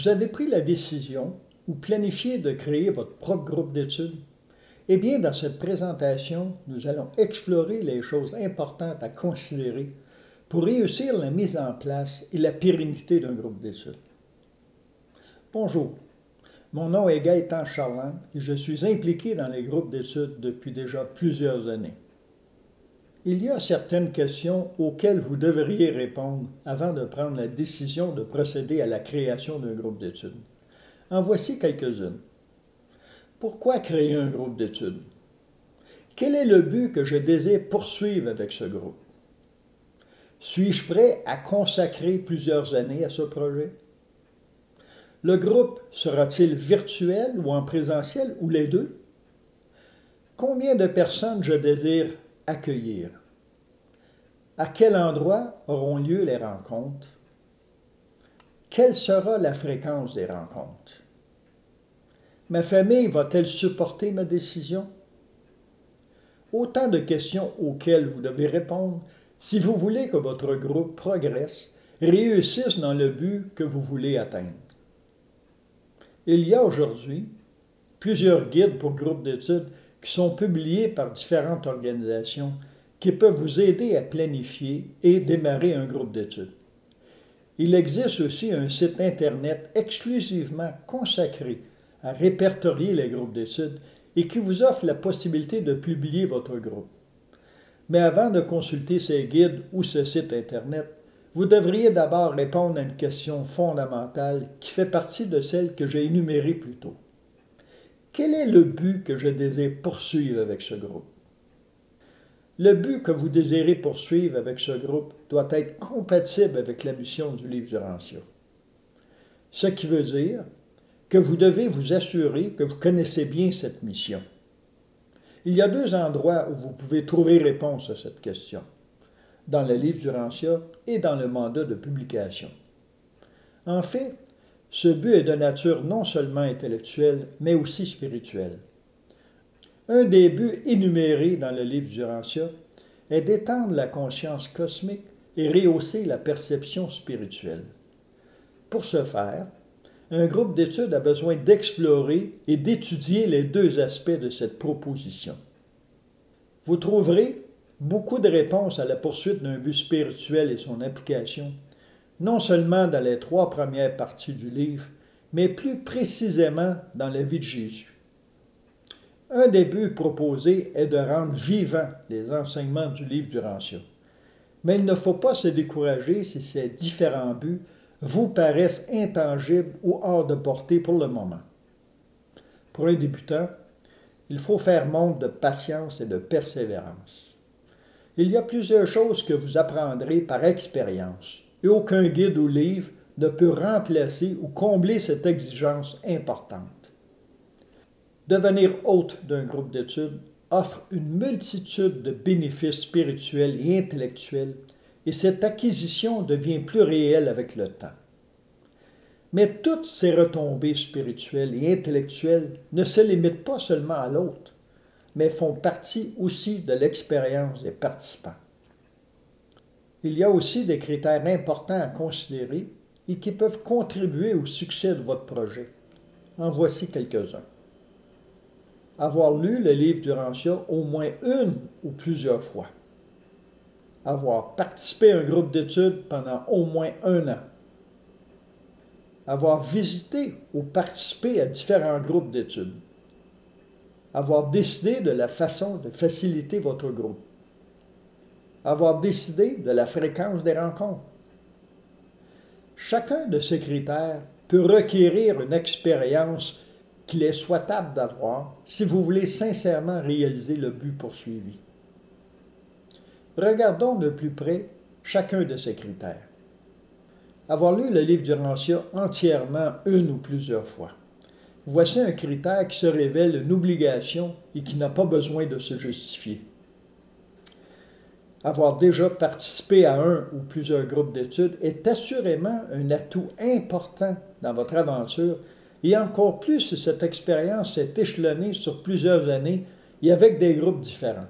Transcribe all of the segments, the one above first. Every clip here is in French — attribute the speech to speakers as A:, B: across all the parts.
A: Vous avez pris la décision ou planifié de créer votre propre groupe d'études? Eh bien, dans cette présentation, nous allons explorer les choses importantes à considérer pour réussir la mise en place et la pérennité d'un groupe d'études. Bonjour, mon nom est Gaëtan Charland et je suis impliqué dans les groupes d'études depuis déjà plusieurs années. Il y a certaines questions auxquelles vous devriez répondre avant de prendre la décision de procéder à la création d'un groupe d'études. En voici quelques-unes. Pourquoi créer un groupe d'études? Quel est le but que je désire poursuivre avec ce groupe? Suis-je prêt à consacrer plusieurs années à ce projet? Le groupe sera-t-il virtuel ou en présentiel ou les deux? Combien de personnes je désire accueillir? À quel endroit auront lieu les rencontres? Quelle sera la fréquence des rencontres? Ma famille va-t-elle supporter ma décision? Autant de questions auxquelles vous devez répondre si vous voulez que votre groupe progresse, réussisse dans le but que vous voulez atteindre. Il y a aujourd'hui plusieurs guides pour groupes d'études qui sont publiés par différentes organisations qui peuvent vous aider à planifier et démarrer un groupe d'études. Il existe aussi un site Internet exclusivement consacré à répertorier les groupes d'études et qui vous offre la possibilité de publier votre groupe. Mais avant de consulter ces guides ou ce site Internet, vous devriez d'abord répondre à une question fondamentale qui fait partie de celle que j'ai énumérée plus tôt. Quel est le but que je désire poursuivre avec ce groupe? Le but que vous désirez poursuivre avec ce groupe doit être compatible avec la mission du livre du Rancia. Ce qui veut dire que vous devez vous assurer que vous connaissez bien cette mission. Il y a deux endroits où vous pouvez trouver réponse à cette question, dans le livre du Rancia et dans le mandat de publication. En fait, ce but est de nature non seulement intellectuelle, mais aussi spirituelle. Un des buts énumérés dans le livre du Rancia est d'étendre la conscience cosmique et rehausser la perception spirituelle. Pour ce faire, un groupe d'études a besoin d'explorer et d'étudier les deux aspects de cette proposition. Vous trouverez beaucoup de réponses à la poursuite d'un but spirituel et son application, non seulement dans les 3 premières parties du livre, mais plus précisément dans la vie de Jésus. Un des buts proposés est de rendre vivants les enseignements du livre du Rancia. Mais il ne faut pas se décourager si ces différents buts vous paraissent intangibles ou hors de portée pour le moment. Pour un débutant, il faut faire montre de patience et de persévérance. Il y a plusieurs choses que vous apprendrez par expérience, et aucun guide ou livre ne peut remplacer ou combler cette exigence importante. Devenir hôte d'un groupe d'études offre une multitude de bénéfices spirituels et intellectuels, et cette acquisition devient plus réelle avec le temps. Mais toutes ces retombées spirituelles et intellectuelles ne se limitent pas seulement à l'hôte, mais font partie aussi de l'expérience des participants. Il y a aussi des critères importants à considérer et qui peuvent contribuer au succès de votre projet. En voici quelques-uns. Avoir lu le livre du Rancia au moins une ou plusieurs fois. Avoir participé à un groupe d'études pendant au moins 1 an. Avoir visité ou participé à différents groupes d'études. Avoir décidé de la façon de faciliter votre groupe. Avoir décidé de la fréquence des rencontres. Chacun de ces critères peut requérir une expérience qu'il est souhaitable d'avoir si vous voulez sincèrement réaliser le but poursuivi. Regardons de plus près chacun de ces critères. Avoir lu le livre du Rancia entièrement une ou plusieurs fois. Voici un critère qui se révèle une obligation et qui n'a pas besoin de se justifier. Avoir déjà participé à un ou plusieurs groupes d'études est assurément un atout important dans votre aventure, et encore plus si cette expérience s'est échelonnée sur plusieurs années et avec des groupes différents.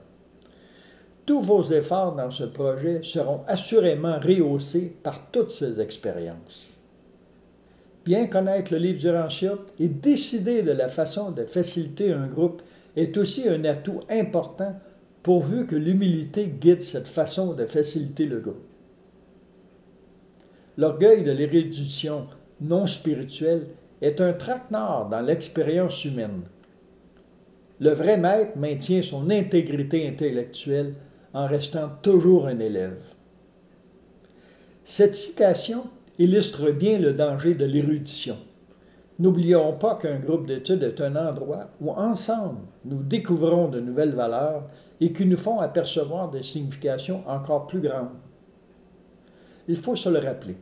A: Tous vos efforts dans ce projet seront assurément rehaussés par toutes ces expériences. Bien connaître le livre du Rancia et décider de la façon de faciliter un groupe est aussi un atout important pourvu que l'humilité guide cette façon de faciliter le groupe. L'orgueil de l'érudition non spirituelle est un traquenard dans l'expérience humaine. Le vrai maître maintient son intégrité intellectuelle en restant toujours un élève. Cette citation illustre bien le danger de l'érudition. N'oublions pas qu'un groupe d'études est un endroit où ensemble nous découvrons de nouvelles valeurs et qui nous font apercevoir des significations encore plus grandes. Il faut se le rappeler.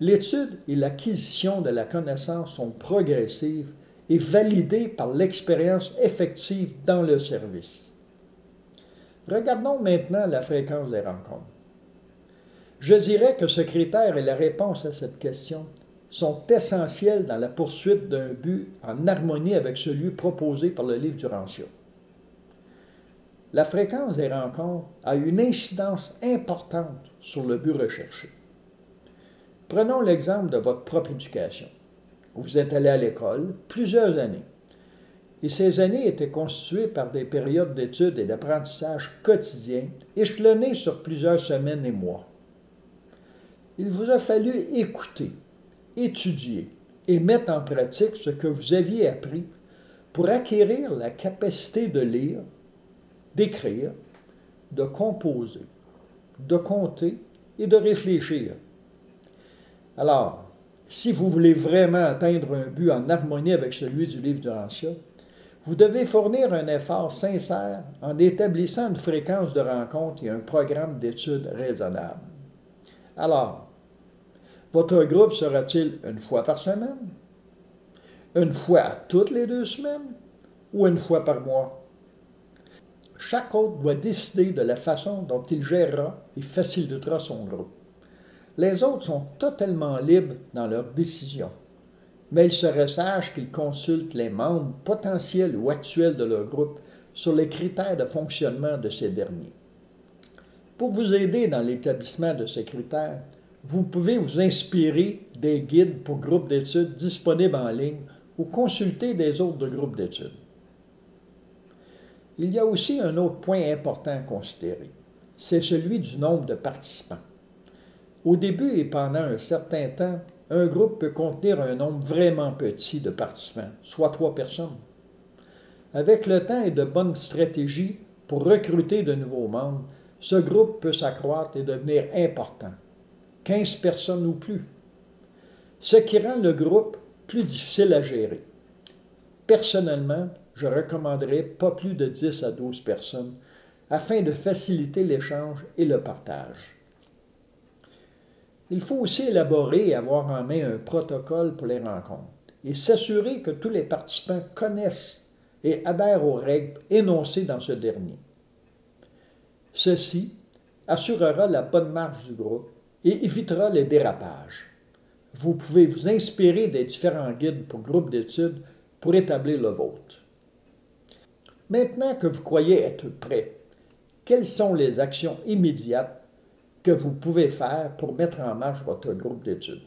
A: L'étude et l'acquisition de la connaissance sont progressives et validées par l'expérience effective dans le service. Regardons maintenant la fréquence des rencontres. Je dirais que ce critère et la réponse à cette question sont essentiels dans la poursuite d'un but en harmonie avec celui proposé par le livre du Rancia. La fréquence des rencontres a une incidence importante sur le but recherché. Prenons l'exemple de votre propre éducation. Vous êtes allé à l'école plusieurs années, et ces années étaient constituées par des périodes d'études et d'apprentissage quotidiens, échelonnés sur plusieurs semaines et mois. Il vous a fallu écouter, étudier et mettre en pratique ce que vous aviez appris pour acquérir la capacité de lire, d'écrire, de composer, de compter et de réfléchir. Alors, si vous voulez vraiment atteindre un but en harmonie avec celui du livre du Rancia, vous devez fournir un effort sincère en établissant une fréquence de rencontre et un programme d'études raisonnable. Alors, votre groupe sera-t-il une fois par semaine? Une fois toutes les 2 semaines? Ou une fois par mois? Chaque hôte doit décider de la façon dont il gérera et facilitera son groupe. Les autres sont totalement libres dans leurs décisions, mais il serait sage qu'ils consultent les membres potentiels ou actuels de leur groupe sur les critères de fonctionnement de ces derniers. Pour vous aider dans l'établissement de ces critères, vous pouvez vous inspirer des guides pour groupes d'études disponibles en ligne ou consulter des autres groupes d'études. Il y a aussi un autre point important à considérer, c'est celui du nombre de participants. Au début et pendant un certain temps, un groupe peut contenir un nombre vraiment petit de participants, soit 3 personnes. Avec le temps et de bonnes stratégies pour recruter de nouveaux membres, ce groupe peut s'accroître et devenir important, 15 personnes ou plus, ce qui rend le groupe plus difficile à gérer. Personnellement, je recommanderais pas plus de 10 à 12 personnes afin de faciliter l'échange et le partage. Il faut aussi élaborer et avoir en main un protocole pour les rencontres et s'assurer que tous les participants connaissent et adhèrent aux règles énoncées dans ce dernier. Ceci assurera la bonne marche du groupe et évitera les dérapages. Vous pouvez vous inspirer des différents guides pour groupes d'études pour établir le vôtre. Maintenant que vous croyez être prêt, quelles sont les actions immédiates que vous pouvez faire pour mettre en marche votre groupe d'études?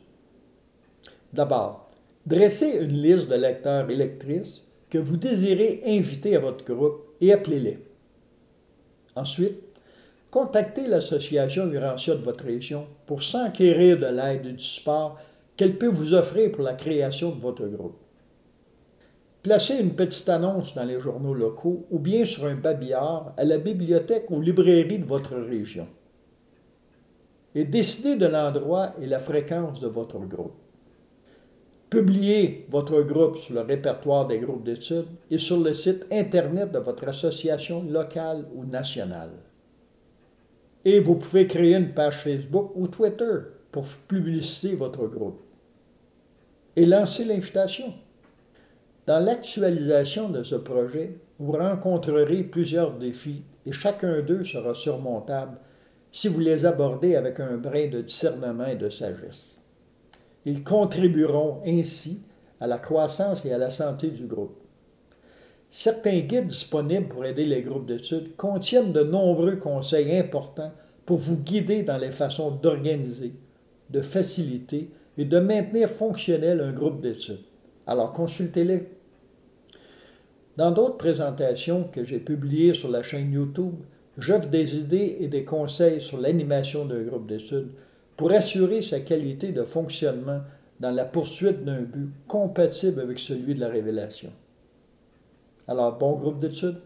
A: D'abord, dressez une liste de lecteurs et lectrices que vous désirez inviter à votre groupe et appelez-les. Ensuite, contactez l'association Urantia de votre région pour s'enquérir de l'aide et du support qu'elle peut vous offrir pour la création de votre groupe. Placez une petite annonce dans les journaux locaux ou bien sur un babillard à la bibliothèque ou librairie de votre région. Et décidez de l'endroit et la fréquence de votre groupe. Publiez votre groupe sur le répertoire des groupes d'études et sur le site Internet de votre association locale ou nationale. Et vous pouvez créer une page Facebook ou Twitter pour publiciser votre groupe. Et lancer l'invitation. Dans l'actualisation de ce projet, vous rencontrerez plusieurs défis et chacun d'eux sera surmontable si vous les abordez avec un brin de discernement et de sagesse. Ils contribueront ainsi à la croissance et à la santé du groupe. Certains guides disponibles pour aider les groupes d'études contiennent de nombreux conseils importants pour vous guider dans les façons d'organiser, de faciliter et de maintenir fonctionnel un groupe d'études. Alors consultez-les. Dans d'autres présentations que j'ai publiées sur la chaîne YouTube, j'offre des idées et des conseils sur l'animation d'un groupe d'études pour assurer sa qualité de fonctionnement dans la poursuite d'un but compatible avec celui de la révélation. Alors, bon groupe d'études.